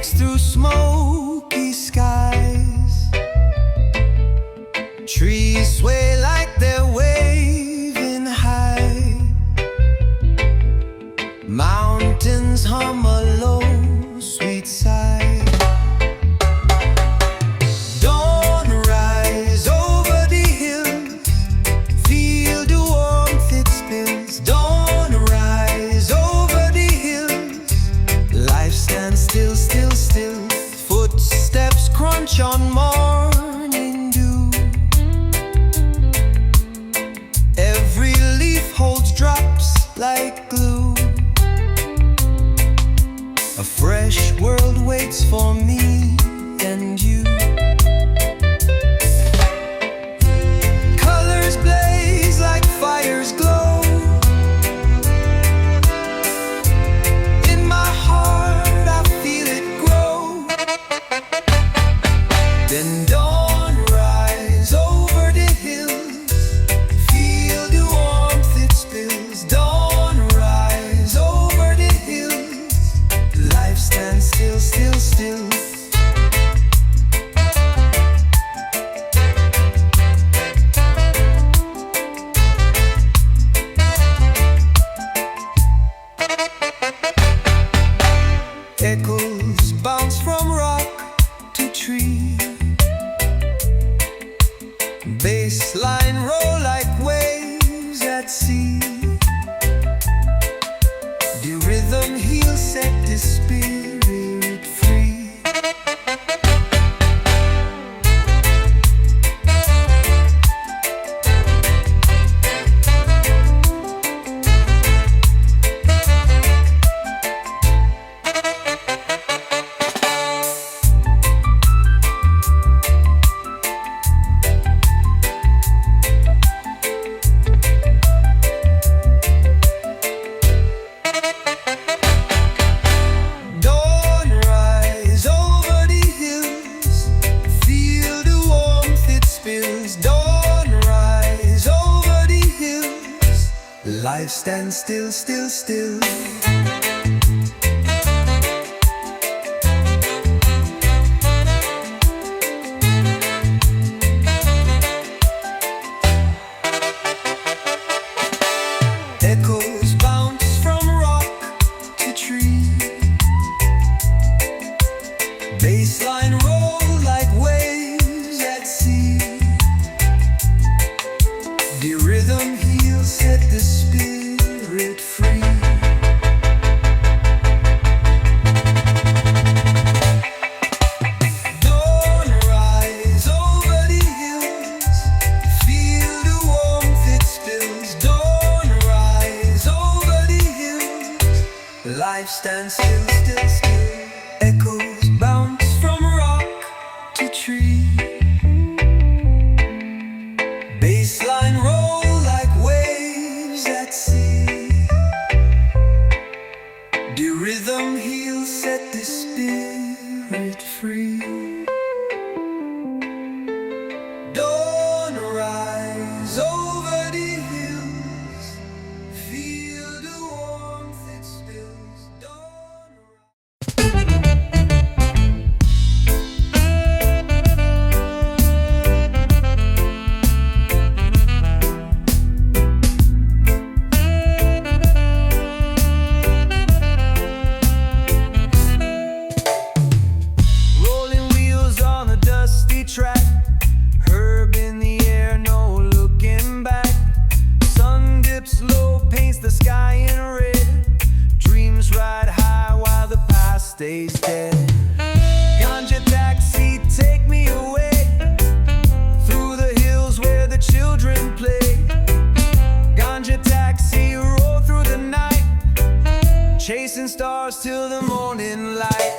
breaks through smoky skies. Trees sway like they're waving high. Mountains hum a low, sweet sigh. Dawn rise over the hills, feel the warmth it spills. Dawn rise over the hills, life stands still, still, still. Footsteps crunch on morning dew. Every leaf holds drops like glue. A fresh world waits for me and you. Colors blaze like fires glow. In my heart I feel it grow. Then dawn rise over the hills, feel the warmth it spills. Dawn rise over the hills, life stands still, still, still. Echoes bounce from rock to tree. Bassline roll like waves at sea. The rhythm heals, set the spirit free. Dawn rise over the hills, feel the warmth it spills. Dawn rise over the hills, life stands still, still, still. Echoes bounce from rock to tree. Bassline roll like waves at sea. The rhythm heals, set the spirit free. Dawn rise over the hills, feel the warmth it spills. Dawn rise over the hills, life stands still, still, still. Echoes bounce from rock to tree. Bassline roll like waves at sea. The rhythm heals, set the spirit free. Dawn rise over the hills, feel the warmth it spills. Dawn rolling wheels on a dusty track, herb in the air, no looking back. Sun dips low, paints the sky in red. Dreams ride high while the past stays dead. Ganja taxi, take me away through the hills where the children play. Ganja taxi, roll through the night, chasing stars till the morning light.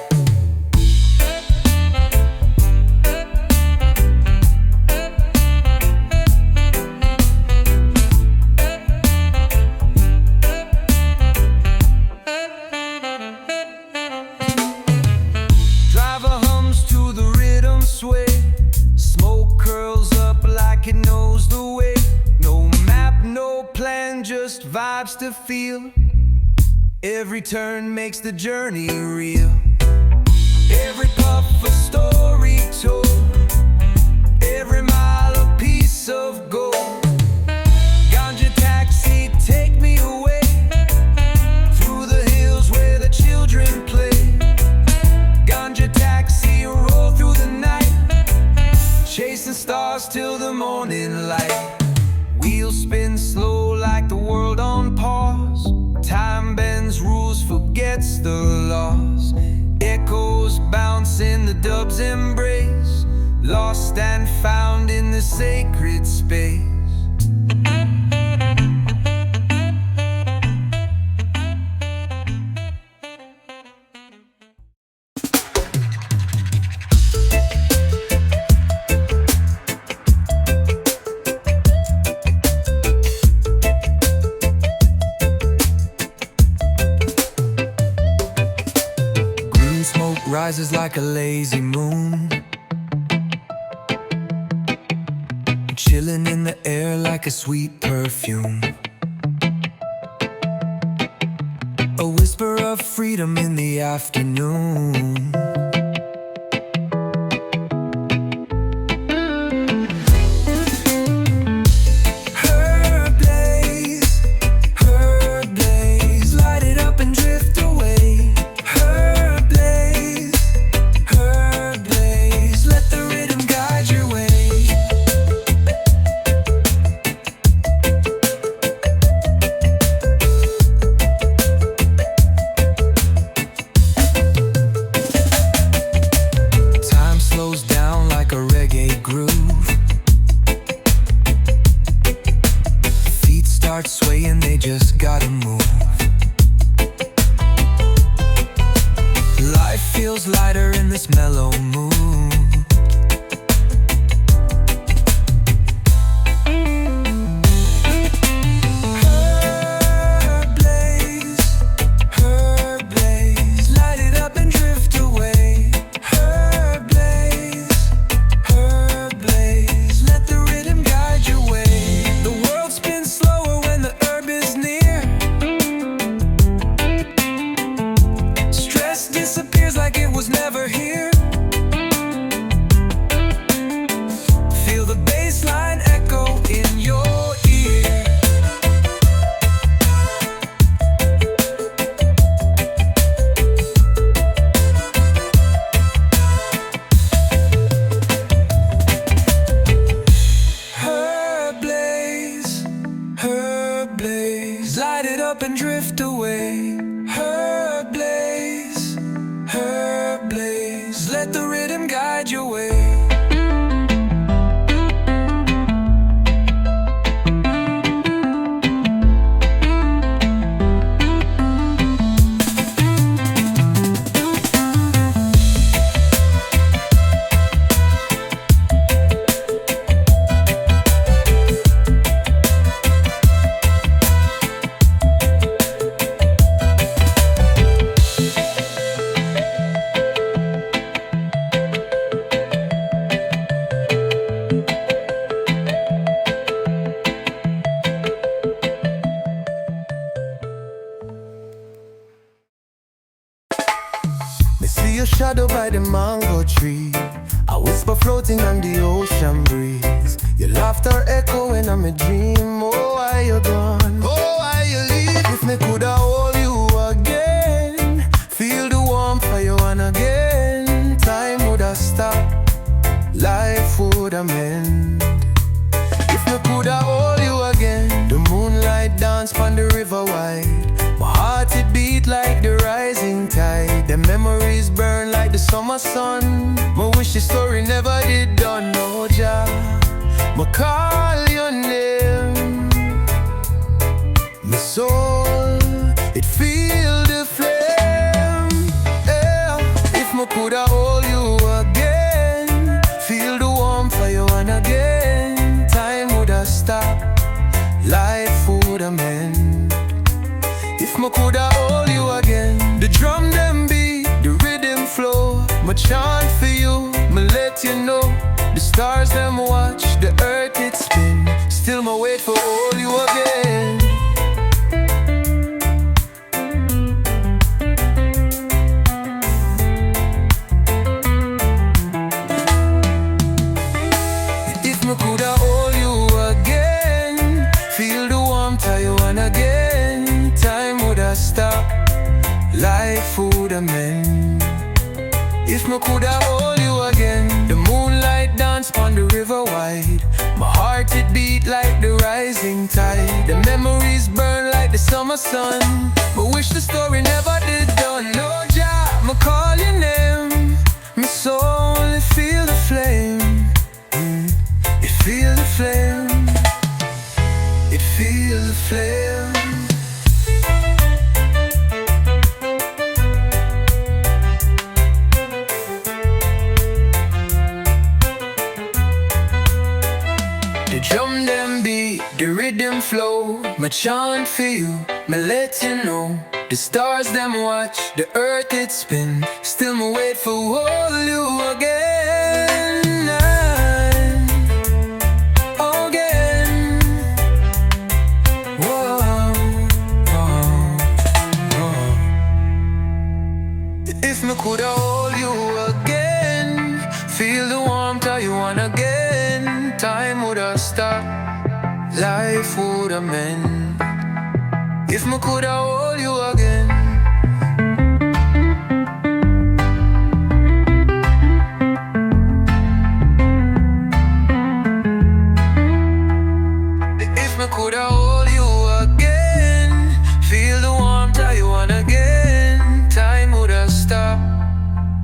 Driver hums to the rhythm sway. Smoke curls up like it knows the way. No map, no plan, just vibes to feel. Every turn makes the journey real. stars till the morning light. Wheels spin slow like the world on pause. Time bends rules, forgets the laws. Echoes bounce in the dub's embrace, lost and found in the sacred space. Rises like a lazy moon, chilling in the air like a sweet perfume. A whisper of freedom in the afternoon. Start swaying, they just gotta move. Life feels lighter in this mellow mood. Like it was never here. Feel the bassline echo in your ear. Her blaze, light it up and drift away. Her blaze, let the rhythm guide your way. See your shadow by the mango tree, a whisper floating on the ocean breeze. Your laughter echoing on my dream. Oh, why you gone? Oh, why you leave? If me coulda hold you again, feel the warmth of your one again, time woulda stopped, life woulda mend. If me coulda hold you again, the moonlight dance on the river wide. My heart it beat like the rising tide. The memories burn like the summer sun. My wish the story never did done. No Jah, ma call your name. My soul, it feel the flame. Yeah. If me coulda hold you again, feel the warmth of your one again, time woulda stop, life woulda mend. If me coulda hold you again, the drum them beat, the rhythm flow. Ma chant for you, ma let you know. The stars them watch, the earth it spin. Still ma wait for hold you again. If me coulda hold you again, feel the warmth of you one again, time woulda stop, life woulda mend. If me coulda hold you again, the moonlight dance on the river wide. rising tide. The memories burn like the summer sun, but wish the story never did done. No Jah, I'ma call your name. My soul, it feel the flame. It feel the flame. It feel the flame. The drum them beat, the rhythm flow. My chant for you, me let you know. The stars them watch, the earth it spin. Still me wait for all you again. Again. Whoa, whoa, whoa. If me coulda hold you again, feel the warmth how you want again. Time woulda stopped, life woulda mend. If me coulda hold you again. If me coulda hold you again, feel the warmth how you want again. Time woulda stopped,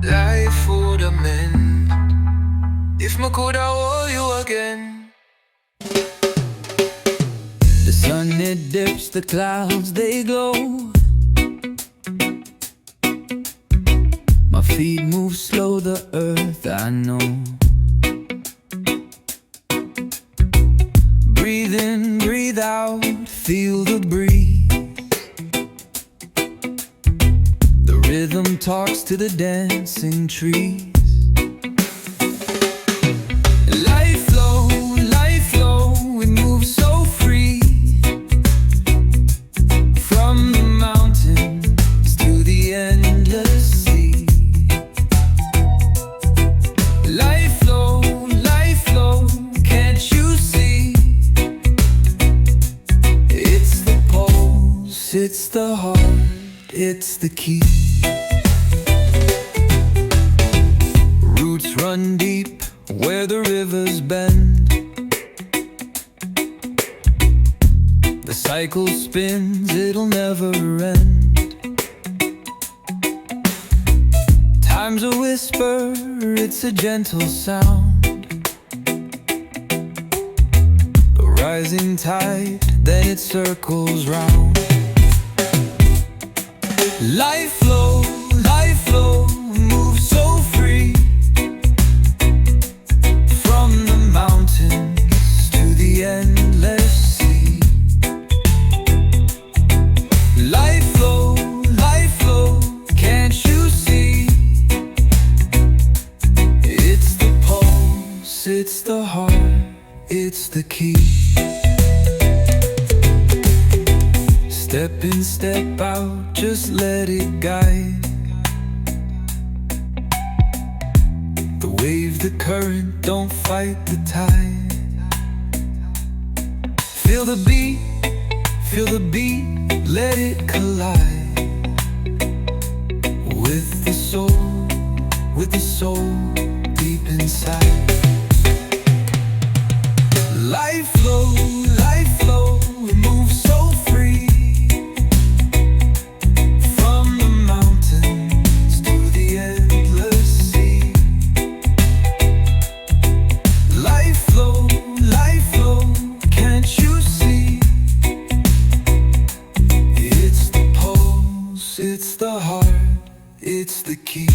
life woulda mend. If me coulda hold you again. The sun it dips, the clouds they glow. My feet move slow, the earth I know. Breathe in, breathe out, feel the breeze. The rhythm talks to the dancing trees. Life flow, it moves so free. From the mountains to the endless sea. Life flow, can't you see? It's the pulse, it's the heart, it's the key. Roots run deep where the rivers bend. The cycle spins, it'll never end. Time's a whisper, it's a gentle sound. A rising tide, then it circles round. Life flow, moves so free. From the mountains to the endless sea. Life flow, can't you see? It's the pulse, it's the heart, it's the key. Step in, step out, just let it guide. The wave, the current, don't fight the tide. Feel the beat, let it collide. With the soul, deep inside. Life flow, it moves so free. From the mountains to the endless sea. Life flow, can't you see? It's the pulse, it's the heart, it's the key.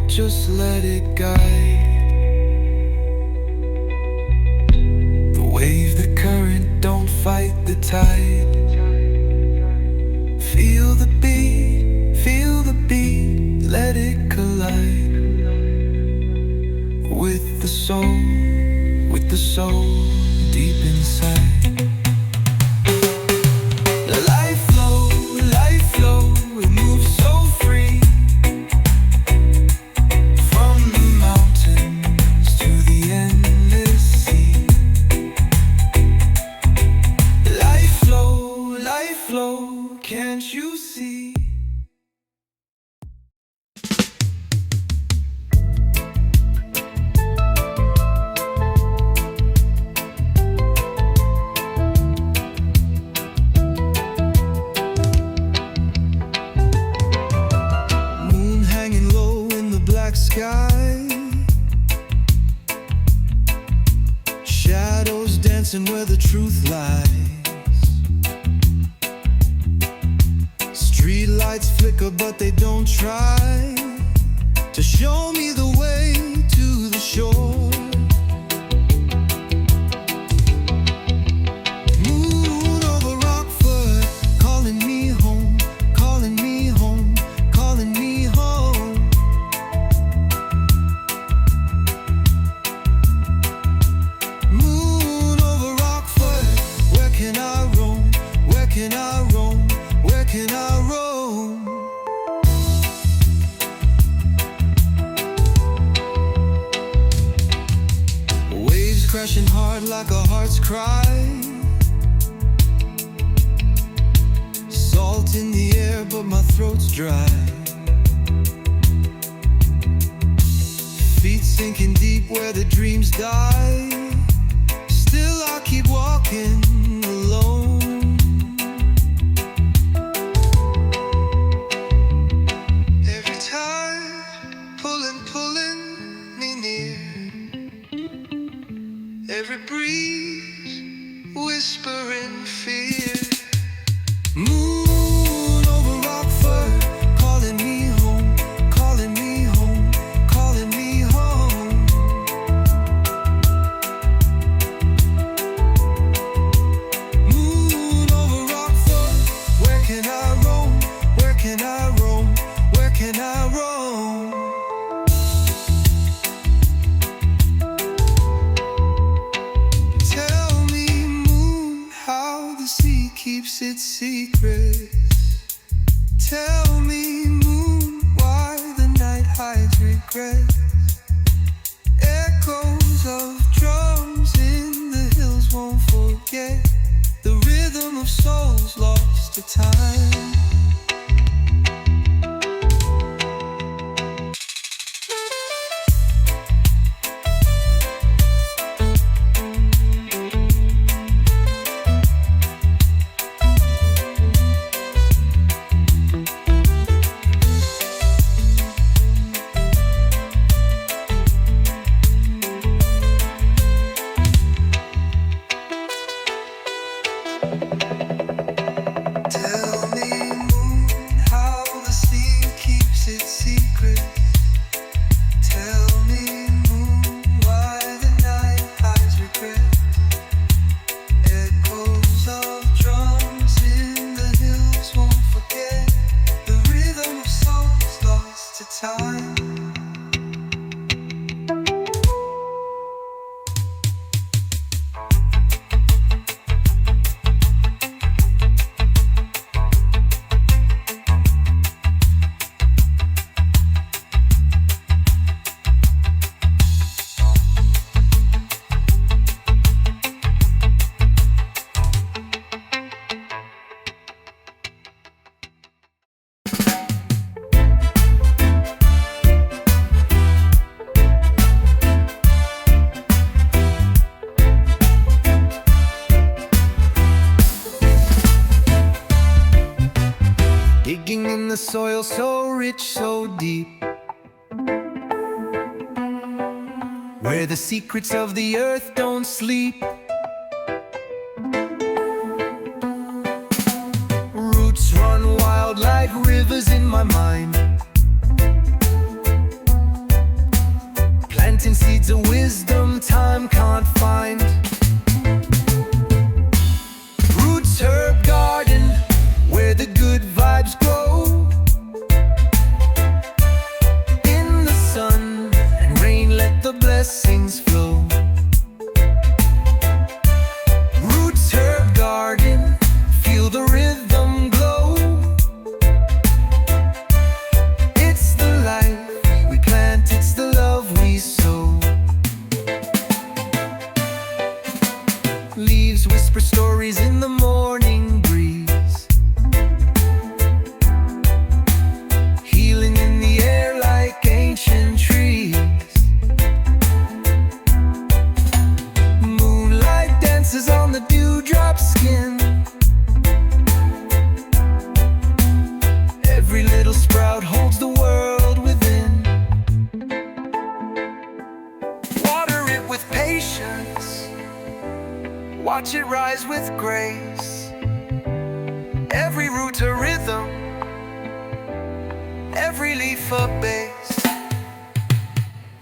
Just let it guide. The wave, the current, don't fight the tide. Feel the beat, let it collide. With the soul, deep inside. Life flow, it moves so free. From the mountains to the endless sea. Life flow, can't you see? Sky, shadows dancing where the truth lies. Street lights flicker but they don't try to show me the way to the shore. Moon over Rockfort, calling me home, calling me home, calling me home. Can I roam? Where can I roam? Waves crashing hard like a heart's cry. Salt in the air but my throat's dry. Feet sinking deep where the dreams die. Still I keep walking alone. Every breeze whispering fear. Moon over Rockfort, calling me home, calling me home, calling me home. Moon over Rockfort, where can I roam? Where can I roam? Where can I roam? Keeps its secrets. Tell me, moon, why the night hides regret. Echoes of drums in the hills won't forget the rhythm of souls lost to time. Digging in the soil so rich, so deep, where the secrets of the earth don't sleep. Roots run wild like rivers in my mind, planting seeds of wisdom time can't find. Roots herb garden, where the good vibes grow. In the sun and rain, let the blessings flow. watch it rise with grace. Every root a rhythm, every leaf a bass.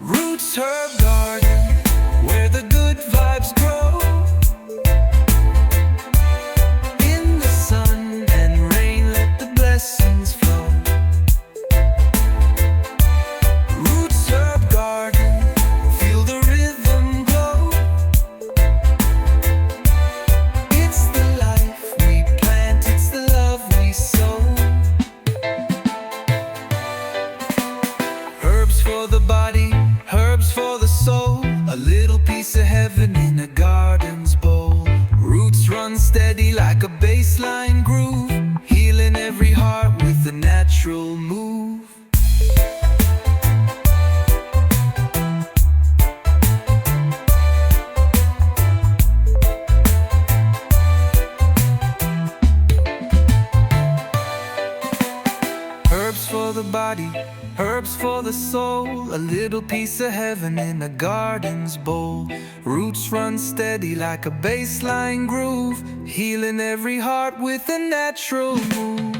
Roots herb garden, where the good vibes grow. In the sun and rain, let the blessings flow. Roots herb garden, feel the rhythm glow. It's the life we plant, it's the love we sow. Herbs for the body, herbs for the soul, a little piece of heaven in a garden's bowl. Roots run steady like a bassline groove, healing every heart with a natural move. Herbs for the body, herbs for the soul, a little piece of heaven in a garden's bowl. Roots run steady like a bassline groove, healing every heart with a natural move.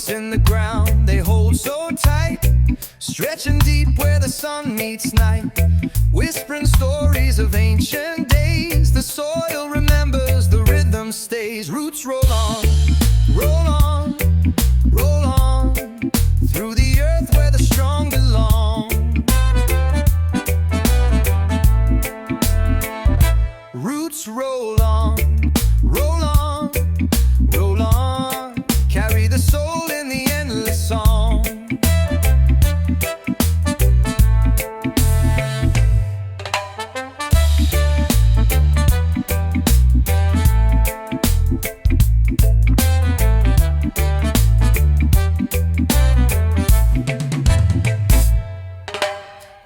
In the ground, they hold so tight, stretching deep where the sun meets night, whispering stories of ancient days. The soil remembers, the rhythm stays. Roots roll on, roll on, roll on, through the earth where the strong belong. Roots roll on, roll on, roll on, carry the soul in the endless song.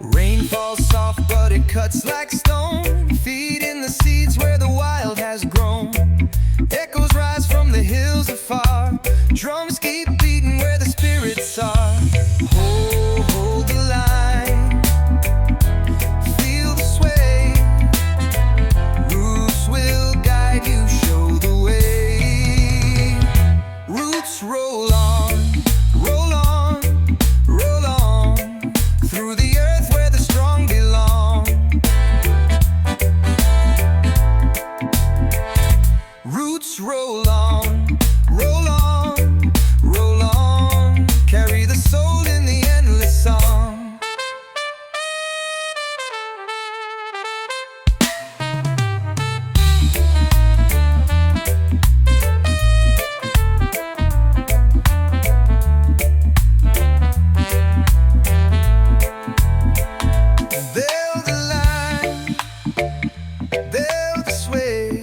Rain falls soft but it cuts like stone, feeding the seeds where the wild has grown. Echoes rise from the hills afar, drums keep beating where the spirits are. Hold the line, feel the sway. Roots will guide you, show the way. Roots roll on, roll on, roll on, through the earth where the strong belong. Roots roll on, roll on, roll on, carry the soul in the endless song. Build the line, build the sway.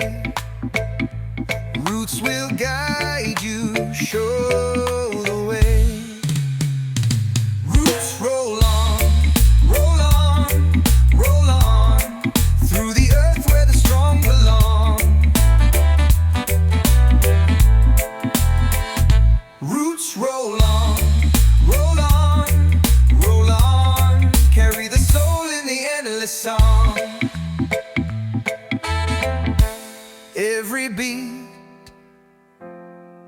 Roots will guide you, show the way. Roots roll on, roll on, roll on, through the earth where the strong belong. Roots roll on, roll on, roll on, carry the soul in the endless song. Every beat,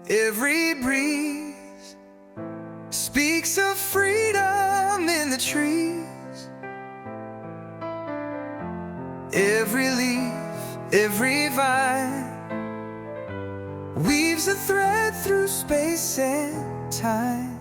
every breeze speaks of freedom in the trees. Every leaf, every vine weaves a thread through space and time.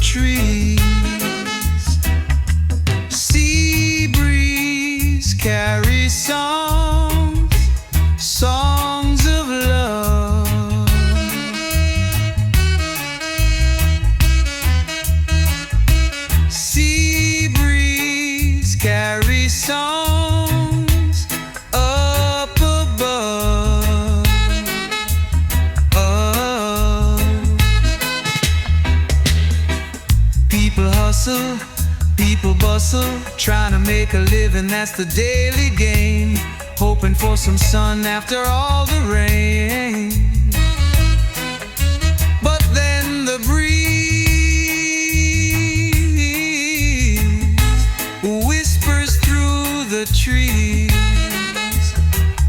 trees. Sea breeze carry songs, songs of love. Sea breeze carry songs up above. People hustle, people bustle, trying to make a living, that's the daily game. Hoping for some sun after all the rain. But then the breeze whispers through the trees.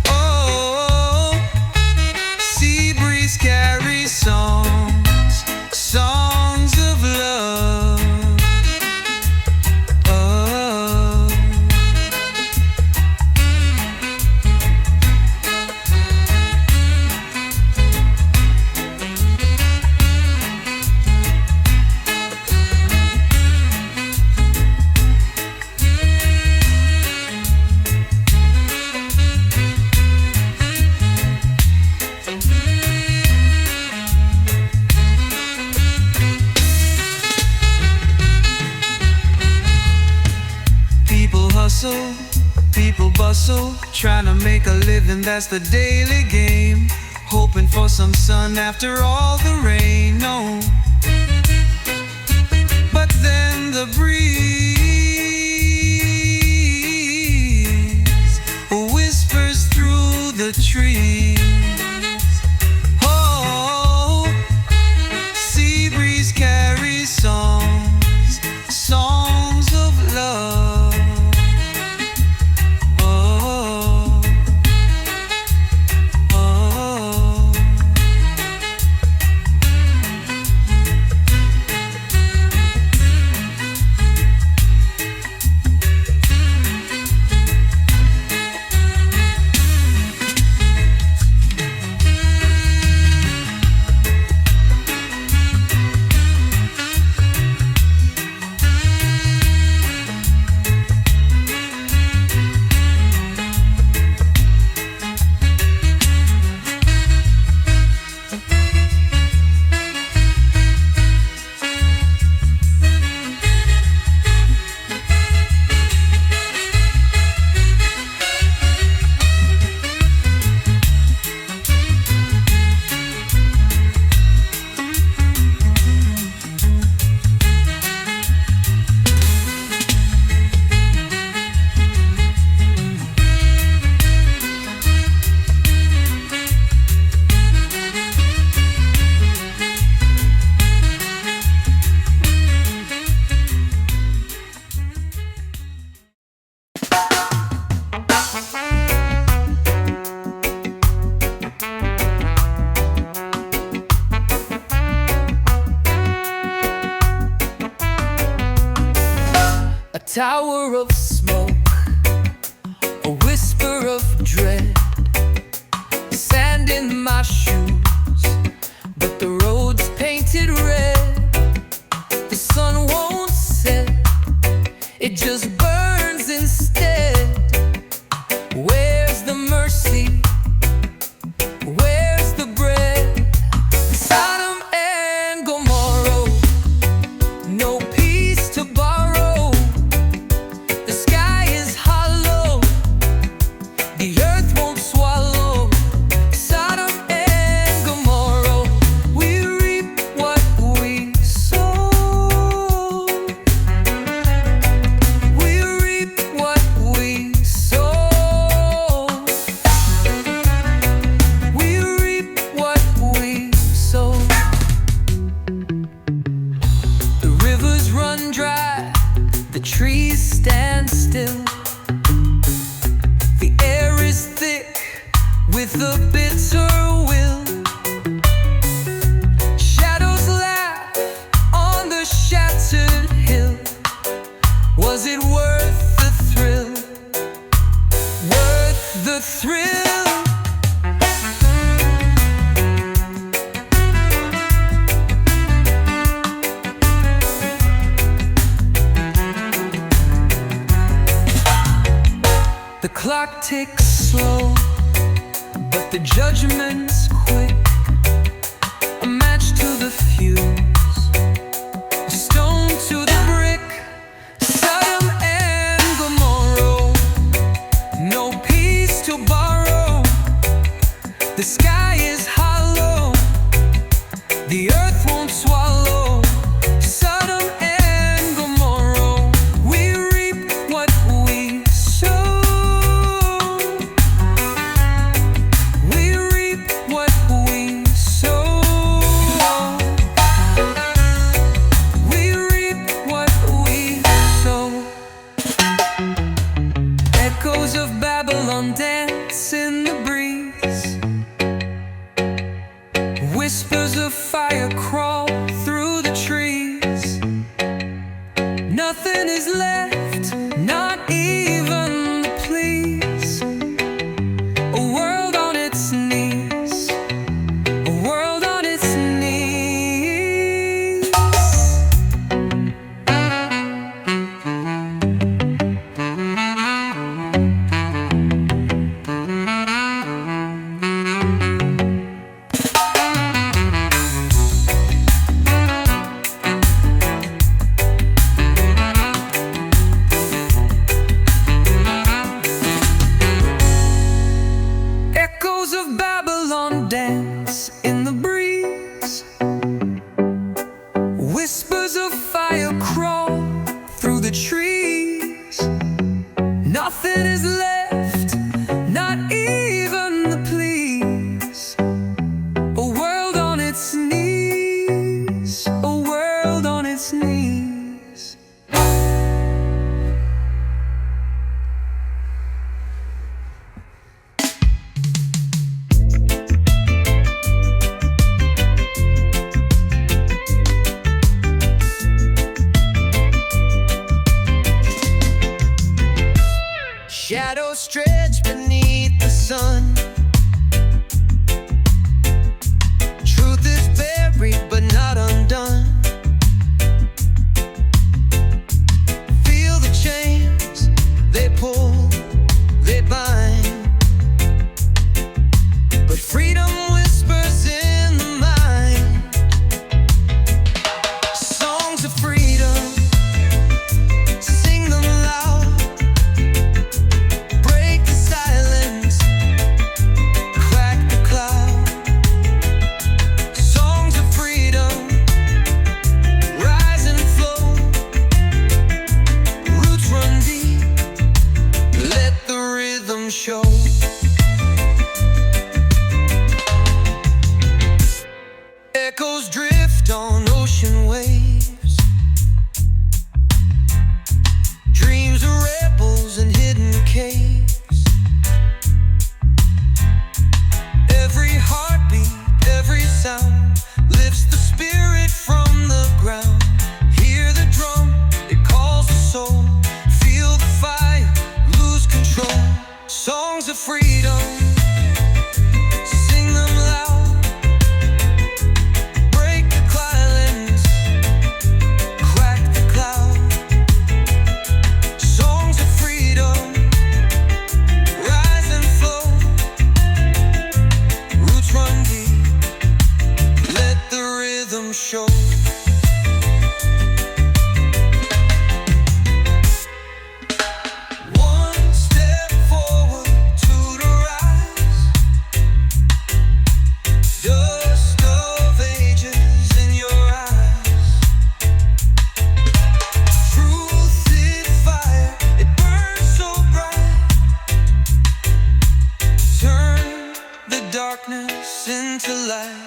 Oh, sea breeze carries songs, songs of love. People bustle, trying to make a living, that's the daily game. Hoping for some sun after all the rain, no. But then the breeze whispers through the trees. Oh, sea breeze carries songs, songs of love. A tower of smoke, a whisper of dread, sand in my shoes, but the road's painted red. The sun won't set, it just burns instead. Where's the mercy? Where's the bread? Sodom and Gomorrow, no peace to borrow. The sky is hollow, the earth won't swallow. Sodom and Gomorrow, we reap what we sow. We reap what we sow. We reap what we sow. The rivers run dry, the trees stand still. The air is thick with a bitter will. Shadows laugh on the shattered hill. Was it worth the thrill? Worth the thrill? clock ticks slow, but the judgment's quick. A match to the fuse, a stone to the brick. Sodom and Gomorrow, no peace to borrow. The sky is hollow, the earth won't swallow. Sodom and Gomorrow, we reap what we sow. We reap what we sow. We reap what we sow. Echoes of Babylon dance in the breeze. Whispers of fire crawl through the trees. Nothing is left, not even the pleas. A world on its knees, a world on its knees. Echoes of Babylon dance in the breeze. Whispers of fire crawl through the trees. Nothing is left, not even the pleas. A world on its knees, a world on its knees. Shadows stretch beneath the sun. Truth is buried but not undone. Feel the chains they pull, they bind. But freedom whispers in the mind. Songs of freedom, sing them loud. Break the silence, crack the cloud. Songs of freedom, rise and flow. Roots run deep, let the rhythm show. Echoes drift on ocean waves. Dreams of rebels in hidden caves. Every heartbeat, every sound lifts the spirit from the ground. Hear the drum, it calls the soul. Feel the fire, lose control. Songs of freedom, sing them loud. Break the silence, crack the cloud. Songs of freedom, rise and flow. Roots run deep, let the rhythm show. One step forward to the rise. Dust of ages in your eyes. Truth is fire, it burns so bright. Turn the darkness into light.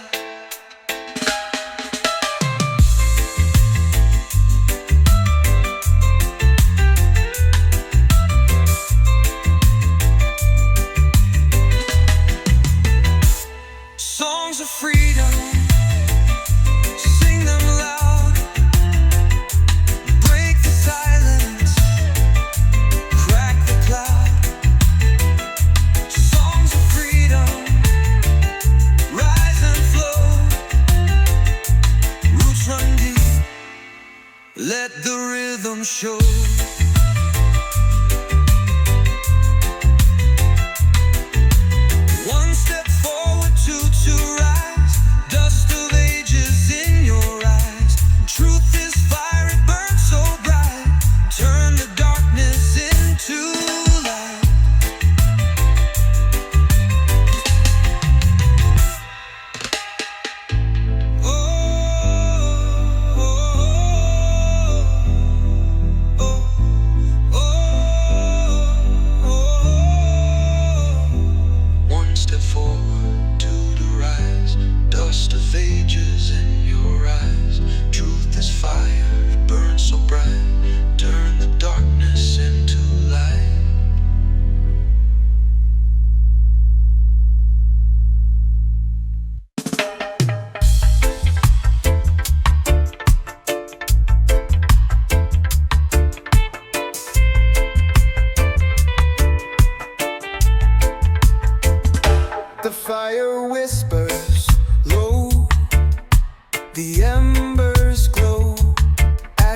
Songs of freedom, sing them loud. Break the silence, crack the cloud. Songs of freedom, rise and flow. Roots run deep, let the rhythm show.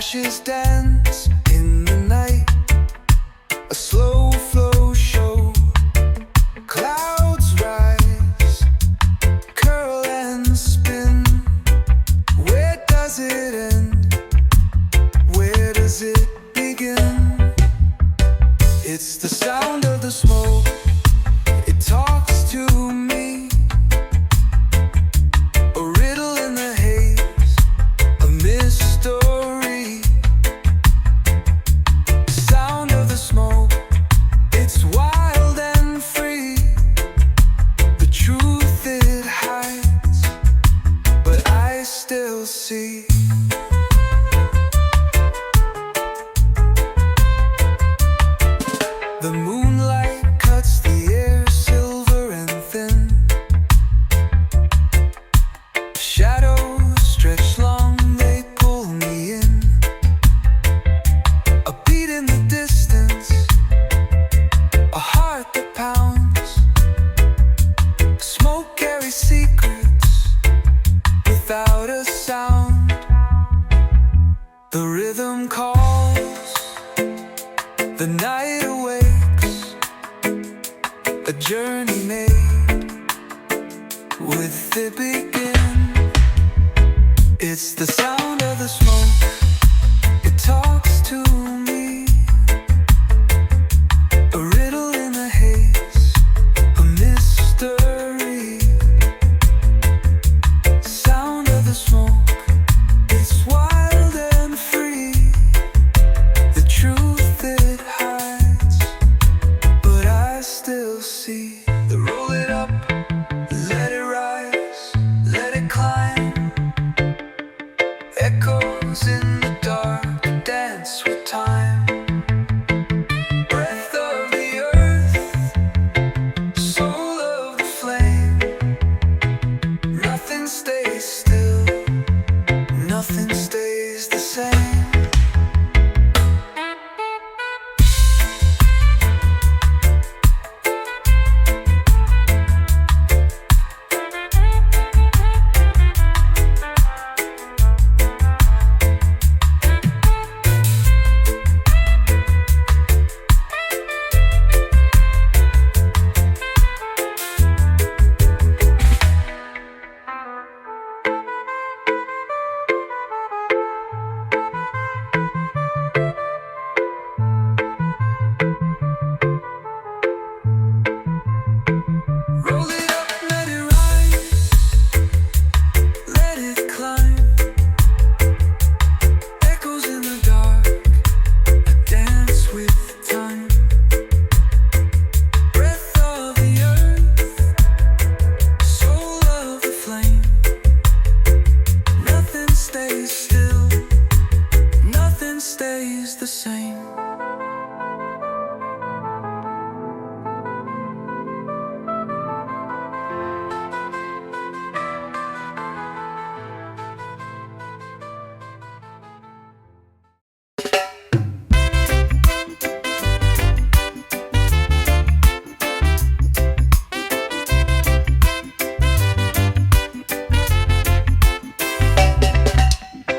Ashes dance in the night, a slow flow show. Clouds rise, curl and spin. Where does it end? Where does it begin? It's the sound of the smoke, it talks to me. A riddle in the haze, a mystery. The sound of the smoke, it's wild and free. The truth it hides, but I still see. The moonlight cuts the air silver and thin. Shadows stretch long, they pull me in. A beat in the distance, a heart that pounds. Smoke carries secrets without a sound. The rhythm calls, the night awakes. A journey made, with it begin. It's the sound of the smoke, it talks to me. A riddle in the haze, a mystery. Sound of the smoke, it's wild and free. The truth it hides, but I still see. The roll it up, let it rise, let it climb. Echoes in the dark, dance with time. Breath of the earth, soul of the flame. Nothing stays still, nothing stays the same. Roll it up, let it rise, let it climb. Echoes in the dark, dance with time. Breath of the earth, soul of the flame. Nothing stays still, nothing stays the same.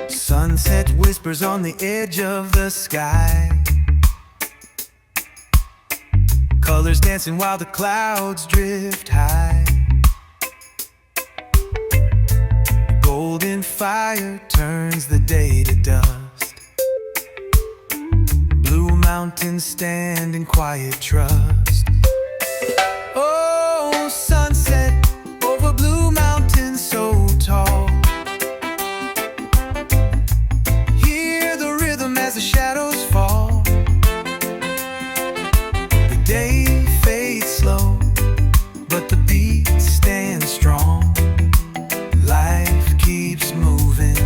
Sunset whispers on the edge of the sky. Colors dancing while the clouds drift high. Golden fire turns the day to dust. Blue mountains stand in quiet trust. Oh, sunset over blue mountains so tall. Hear the rhythm as the shadows fall. The day fades slow, but the beat stands strong. Life keeps moving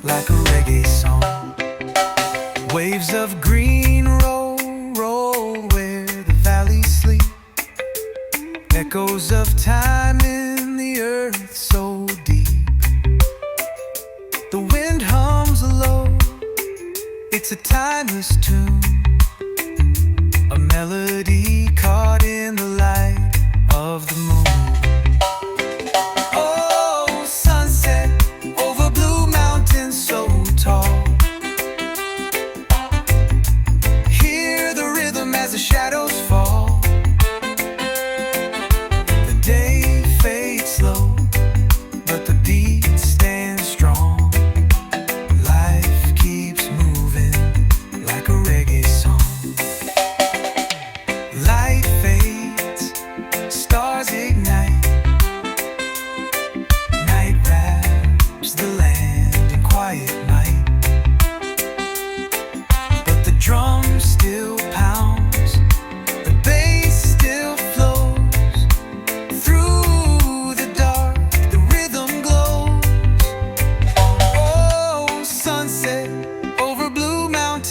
like a reggae song. Waves of green roll, roll where the valleys sleep. Echoes of time in the earth so deep. The wind hums low, it's a timeless tune. A melody caught in the light of the moon. Oh, sunset over blue mountains so tall.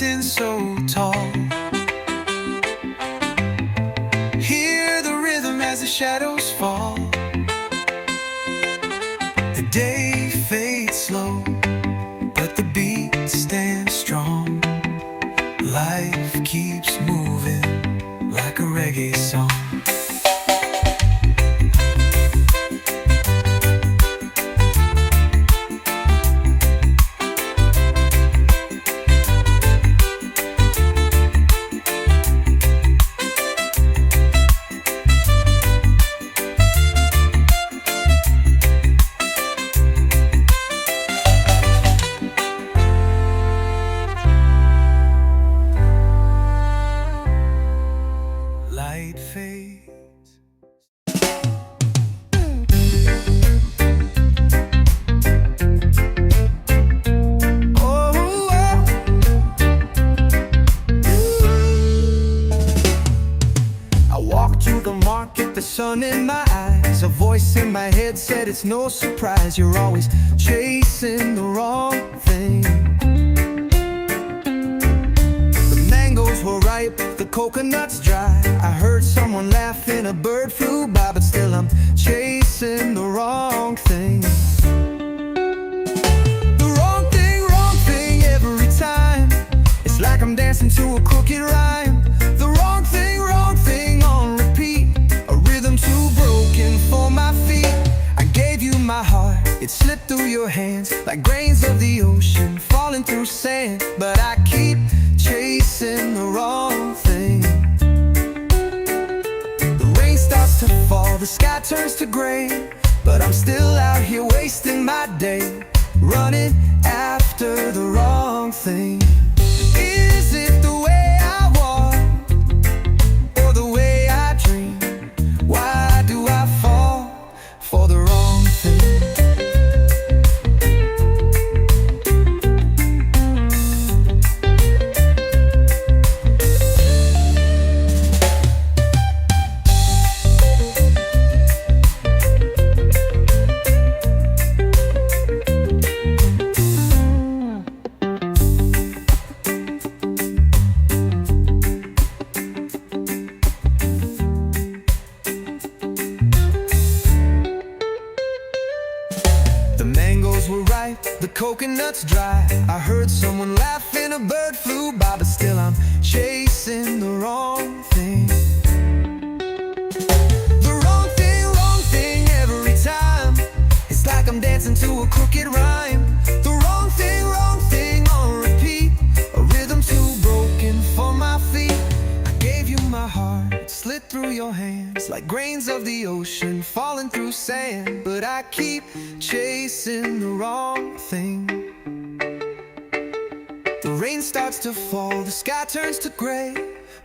mountain so tall. Hear the rhythm as the shadows fall. The day fades slow, but the beat stands strong. Life keeps moving like a reggae song. Light fades. Oh, oh. I walked to the market, the sun in my eyes. A voice in my head said it's no surprise you're always chasing the wrong thing. Were ripe, the coconuts dry. I heard someone laughing, a bird flew by, but still I'm chasing the wrong thing. The wrong thing every time. It's like I'm dancing to a crooked rhyme. The wrong thing on repeat. A rhythm too broken for my feet. I gave you my heart, it slipped through your hands like grains of the ocean falling through sand. But I keep chasing the wrong thing. The rain starts to fall, the sky turns to gray, but I'm still out here wasting my day, running after the wrong thing. Is it the way I walk, or the way I dream? Why do I fall for the wrong thing? The mangoes were ripe, the coconuts dry. I heard someone laughing, a bird flew by, but still I'm chasing the wrong thing. The wrong thing every time. It's like I'm dancing to a crooked rhyme. The wrong thing on repeat. A rhythm too broken for my feet. I gave you my heart, it slid through your hands like grains of the ocean falling through sand. But I keep chasing the wrong thing. The rain starts to fall, the sky turns to gray,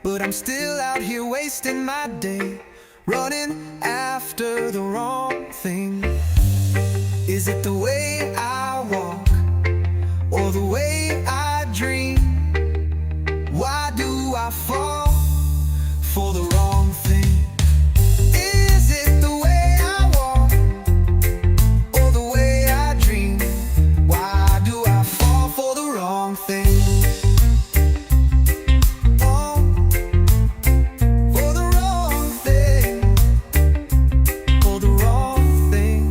but I'm still out here wasting my day, running after the wrong thing. Is it the way I walk, or the way I dream? Why do I fall for the wrong thing? Is it the way I walk, or the way I dream? Why do I fall for the wrong thing? Oh, for the wrong thing, for the wrong thing.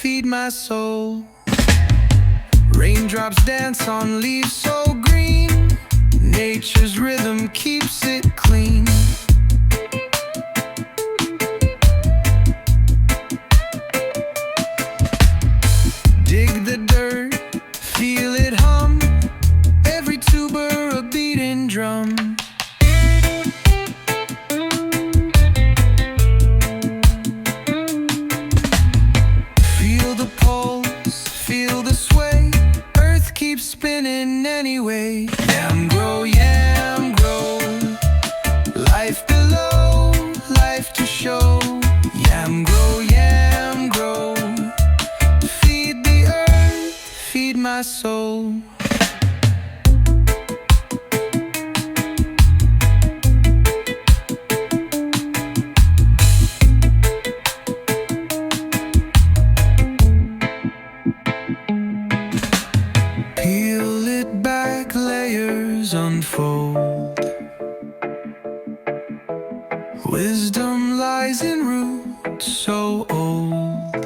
feed my soul. Raindrops dance on leaves so green. Nature's rhythm keeps it clean. Dig the dirt, feel it hum. Every tuber a beating drum. Feel the pulse, feel the sway. Earth keeps spinning anyway. Yam grow, life below, life to show. Yam grow, feed the earth, feed my soul. Peel it back, layers unfold. Wisdom lies in roots so old.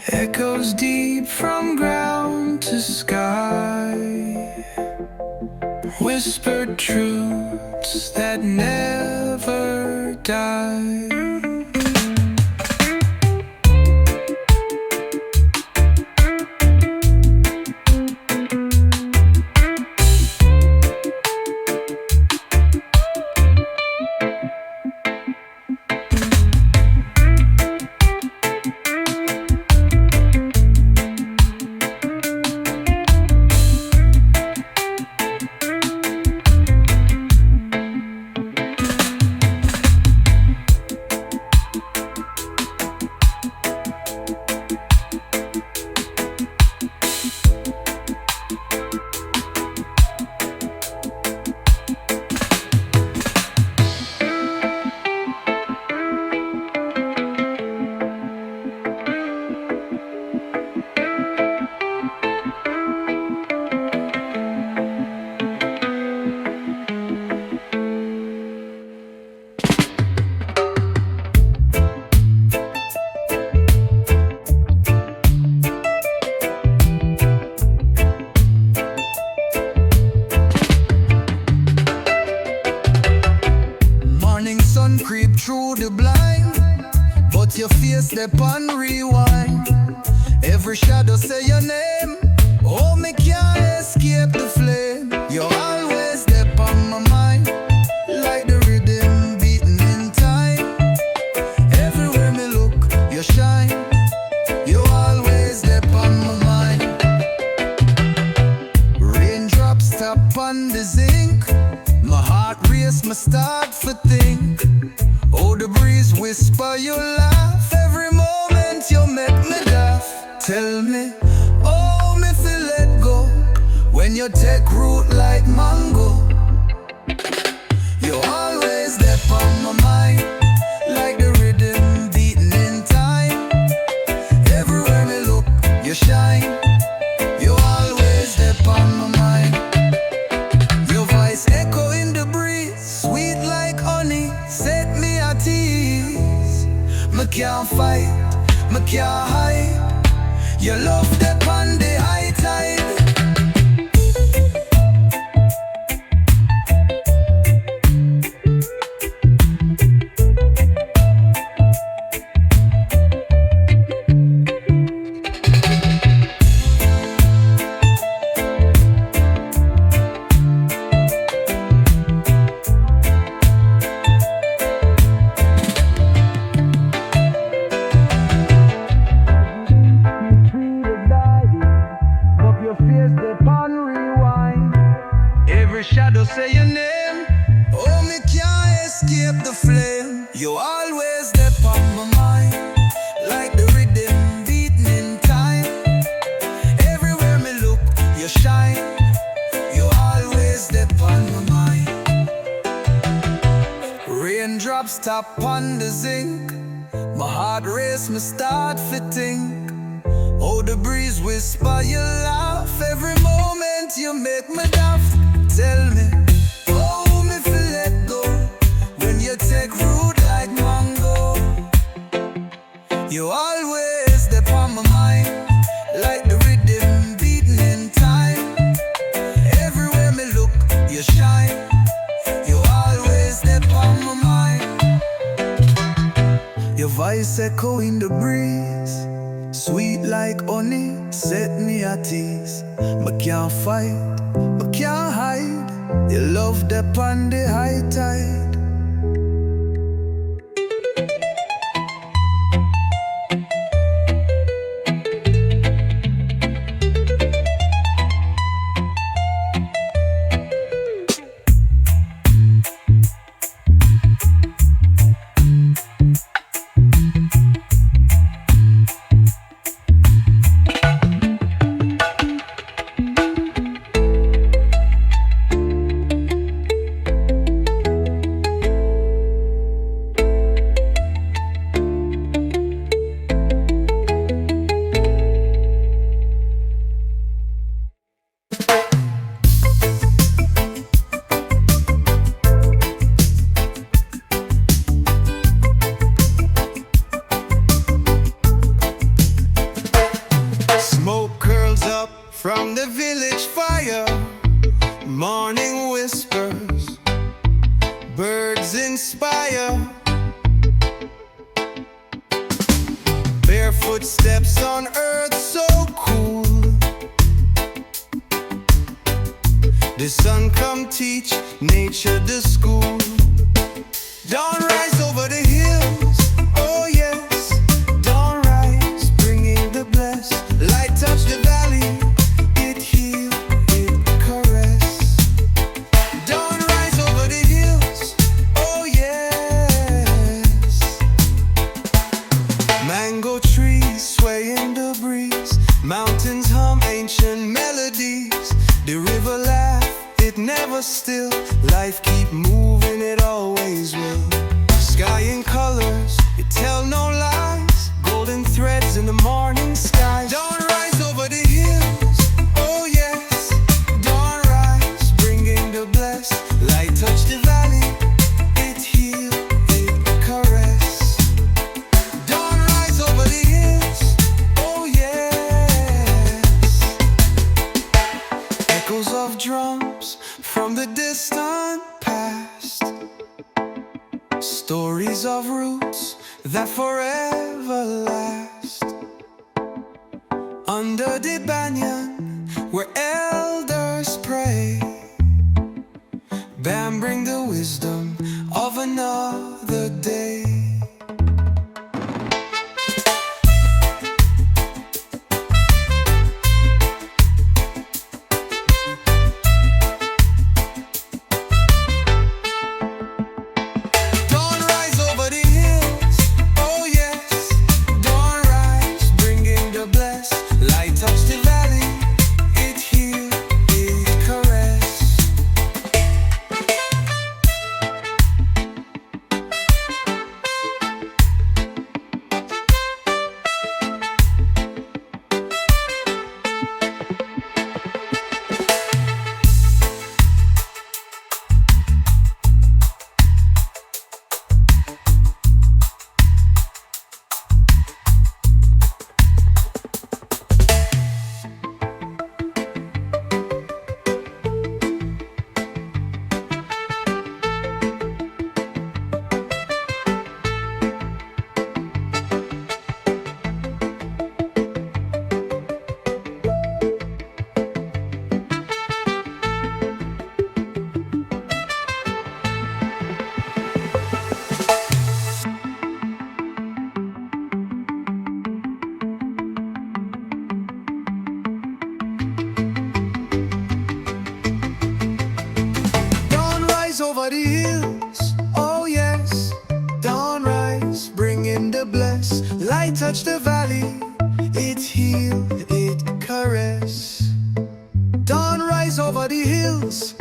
Echoes deep from ground to sky. Whispered truths that never die. Creep through the blind, but your face step on rewind. Every shadow say your name. Oh, me can't escape the flame. You're always step on my mind, like the rhythm beating in time. Everywhere me look, you shine. You always step on my mind. Raindrops tap on the zinc. My heart race, my start for think. Oh, the breeze whisper, you laugh. Every moment you make me laugh. Tell me, oh, me feel let go. When you take root like mango. You always there on my mind, like the rhythm beating in time. Everywhere me look, you shine. You always there on my mind. Your voice echo in the breeze, sweet like honey, set me at ease. Me can't fight, me can't hide. Your love that on the high tide. Shadow say your name. Oh, me can't escape the flame. You always there on my mind, like the rhythm beating in time. Everywhere me look, you shine. You always there on my mind. Raindrops tap on the zinc. My heart race, me start to think. Oh, the breeze whisper, you laugh. Every moment you make me laugh. Tell me, oh, me feel let go. When you take root like mango. You always there on my mind, like the rhythm beating in time. Everywhere me look, you shine. You always there on my mind. Your voice echo in the breeze, sweet like honey, set me at ease. But can't fight, but can't hide. Your love that on the high tide. From the village fire, morning whispers, birds inspire. Barefoot steps on earth so cool. The sun come teach nature the school. Dawn rise over the hills, oh yes. Dawn rise, bringing the blessed. Light touch the valley. Mountains hum ancient melodies. The river laugh, it never still. Life keep moving, it always will. Sky in colors, it tell no lies. Golden threads in the morning sky. Dawn rise over the hills, oh yes. Dawn rise, bringing the blessed. Light touch the valley, it heal, it caress. Dawn rise over the hills, oh yes. Echoes of drums from the distant past. Stories of roots that forever last. Under the banyan where elders pray. Bam bring the wisdom of another day. Over the hills, oh yes. Dawn rise, bringing the bless. Light touch the valley, it heal, it caress. Dawn rise over the hills,